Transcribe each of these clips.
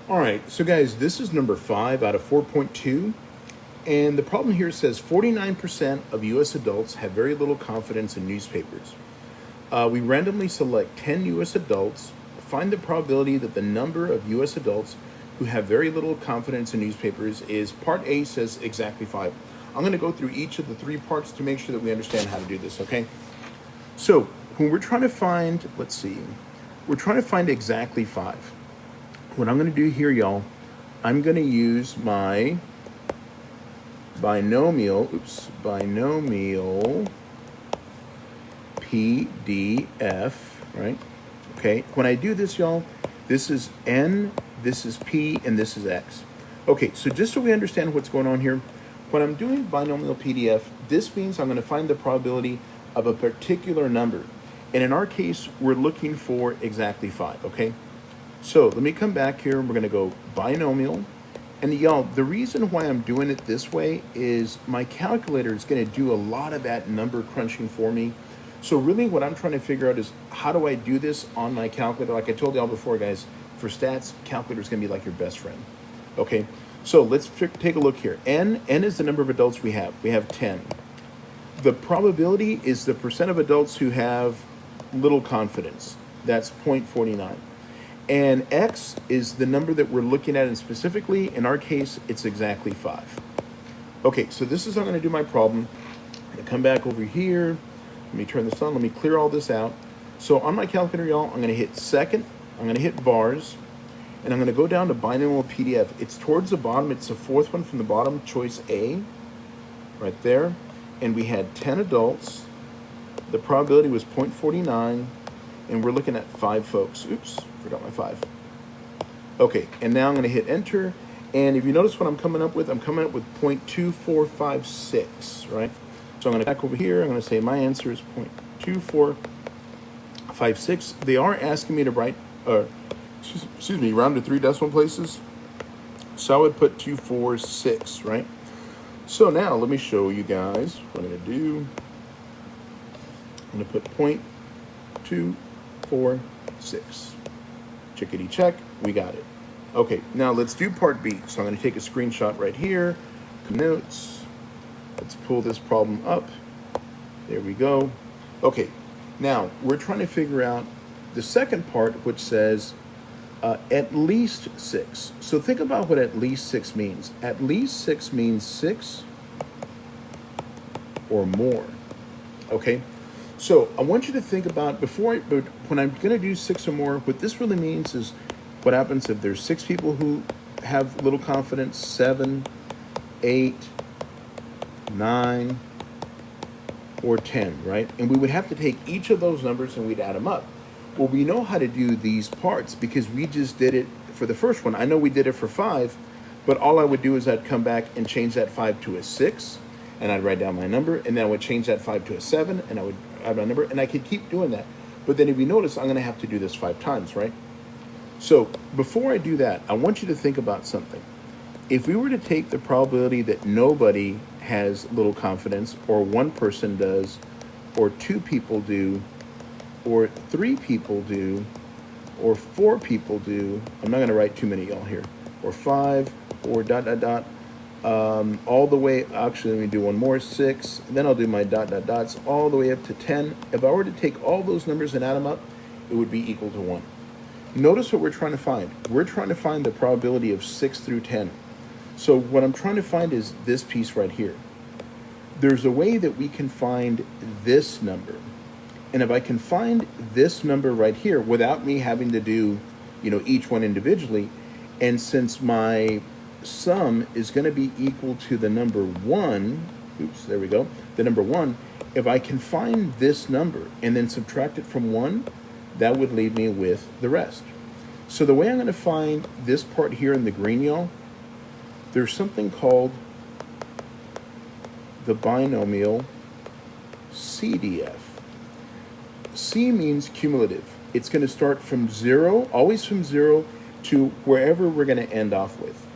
All right, so guys, this is number 5 out of 4.2. And the problem here says 49% of US adults have very little confidence in newspapers. We randomly select 10 US adults, find the probability that the number of US adults who have very little confidence in newspapers is, part A says exactly 5. I'm going to go through each of the 3 parts to make sure that we understand how to do this, okay? So when we're trying to find, let's see, we're trying to find exactly 5. What I'm going to do here, y'all, I'm going to use my binomial PDF, right? Okay, when I do this, y'all, this is N, this is P, and this is X. Okay, so just so we understand what's going on here, when I'm doing binomial PDF, this means I'm going to find the probability of a particular number. And in our case, we're looking for exactly 5, okay? So let me come back here and we're going to go binomial. And y'all, the reason why I'm doing it this way is my calculator is going to do a lot of that number crunching for me. So really what I'm trying to figure out is how do I do this on my calculator? Like I told y'all before, guys, for stats, calculator is going to be like your best friend. Okay, so let's take a look here. N is the number of adults we have. We have 10. The probability is the percent of adults who have little confidence. That's 0.49. And X is the number that we're looking at, and specifically, in our case, it's exactly 5. Okay, so this is how I'm going to do my problem. I'm going to come back over here. Let me turn this on. Let me clear all this out. So on my calculator, y'all, I'm going to hit second. I'm going to hit vars. And I'm going to go down to binomial PDF. It's towards the bottom. It's the 4th one from the bottom, choice A, right there. And we had 10 adults. The probability was 0.49. And we're looking at 5 folks. Oops, forgot my 5. Okay, and now I'm going to hit enter. And if you notice what I'm coming up with 0.2456, right? So I'm going to back over here. I'm going to say my answer is 0.2456. They are asking me to write, round to 3 decimal places. So I would put 246, right? So now let me show you guys what I'm going to do. I'm going to put 0.246. Chickadee check, we got it. Okay, now let's do part B. So I'm going to take a screenshot right here, notes. Let's pull this problem up. There we go. Okay, now we're trying to figure out the second part, which says at least 6. So think about what at least 6 means. At least 6 means 6 or more. Okay, so I want you to think about but when I'm going to do 6 or more, what this really means is what happens if there's 6 people who have little confidence, 7, 8, 9, or 10, right? And we would have to take each of those numbers and we'd add them up. Well, we know how to do these parts because we just did it for the first one. I know we did it for 5, but all I would do is I'd come back and change that 5 to a 6, and I'd write down my number, and then I would change that 5 to a 7, and I would add my number, and I could keep doing that. But then if you notice, I'm going to have to do this 5 times, right? So before I do that, I want you to think about something. If we were to take the probability that nobody has little confidence, or 1 person does, or 2 people do, or 3 people do, or 4 people do, I'm not going to write too many y'all here, or 5, or ... all the way, actually let me do one more, 6, then I'll do my ... all the way up to 10. If I were to take all those numbers and add them up, it would be equal to 1. Notice what we're trying to find. We're trying to find the probability of 6 through 10. So what I'm trying to find is this piece right here. There's a way that we can find this number. And if I can find this number right here without me having to do, each one individually, and since my sum is going to be equal to the number 1, oops, there we go, the number 1, if I can find this number and then subtract it from 1, that would leave me with the rest. So the way I'm going to find this part here in the green, y'all, there's something called the binomial CDF. C means cumulative. It's going to start from 0, always from 0, to wherever we're going to end off with.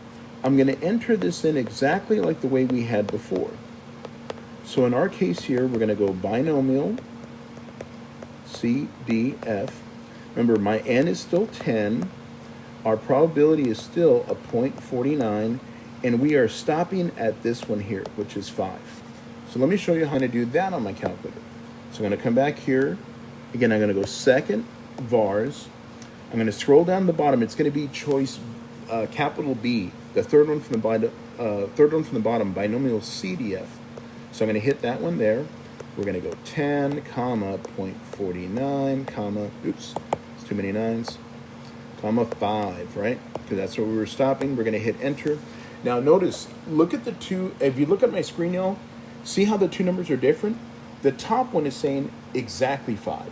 I'm going to enter this in exactly like the way we had before. So in our case here, we're going to go binomial CDF. Remember, my n is still 10. our probability is still a 0.49, and we are stopping at this one here, which is 5. So let me show you how to do that on my calculator. So I'm going to come back here. Again, I'm going to go second, vars. I'm going to scroll down to the bottom. It's going to be choice capital B, the third one from the bottom, binomial CDF. So I'm going to hit that one there. We're going to go 10, comma, 0.49, comma, oops, it's too many nines, comma 5, right? Because that's where we were stopping. We're going to hit enter. Now notice, look at the two, if you look at my screen, y'all, see how the two numbers are different? The top one is saying exactly 5.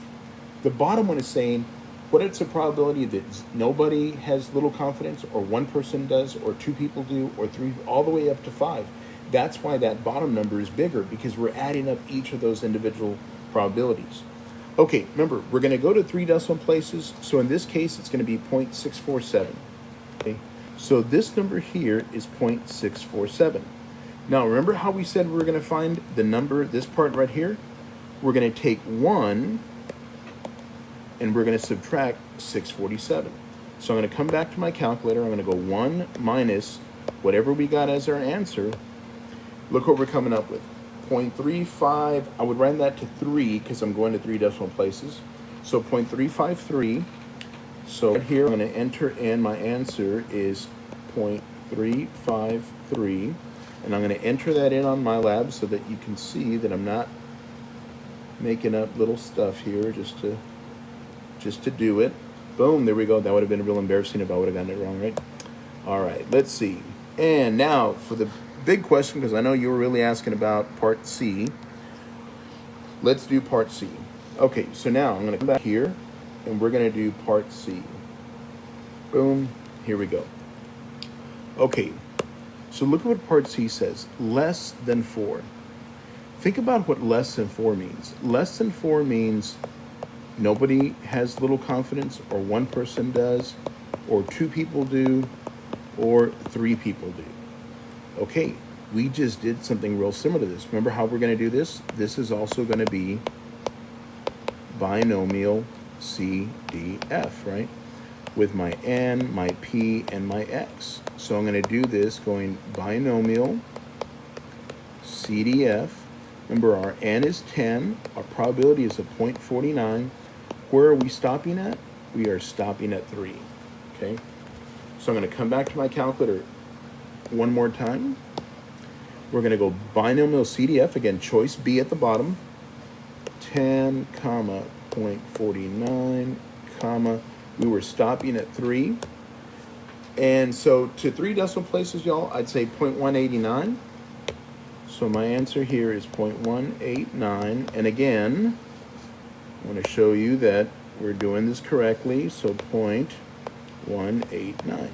The bottom one is saying, what is the probability that nobody has little confidence, or one person does, or two people do, or three, all the way up to 5? That's why that bottom number is bigger, because we're adding up each of those individual probabilities. Okay, remember, we're going to go to 3 decimal places. So in this case, it's going to be 0.647. Okay, so this number here is 0.647. Now, remember how we said we were going to find the number, this part right here? We're going to take 1, and we're going to subtract 647. So I'm going to come back to my calculator. I'm going to go 1 minus whatever we got as our answer. Look what we're coming up with. 0.35, I would round that to 3 because I'm going to 3 decimal places. So 0.353. So right here I'm going to enter in my answer is 0.353. And I'm going to enter that in on MyLab so that you can see that I'm not making up little stuff here just to do it. Boom, there we go. That would have been real embarrassing if I would have gotten it wrong, right? All right, let's see. And now for the big question, because I know you were really asking about part C. Let's do part C. Okay, so now I'm going to come back here, and we're going to do part C. Boom, here we go. Okay, so look at what part C says, less than 4. Think about what less than 4 means. Less than 4 means nobody has little confidence, or one person does, or 2 people do, or 3 people do. Okay, we just did something real similar to this. Remember how we're going to do this? This is also going to be binomial CDF, right? With my N, my P, and my X. So I'm going to do this going binomial CDF. Remember, our N is 10. Our probability is a 0.49. Where are we stopping at? We are stopping at 3, okay? So I'm going to come back to my calculator one more time. We're going to go binomial CDF, again, choice B at the bottom, 10, comma, 0.49, comma, we were stopping at 3. And so to 3 decimal places, y'all, I'd say 0.189. So my answer here is 0.189. And again, I want to show you that we're doing this correctly. So 0.189.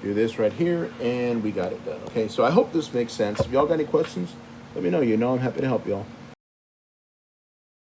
Do this right here, and we got it done. Okay, so I hope this makes sense. If y'all got any questions, let me know. You know I'm happy to help y'all.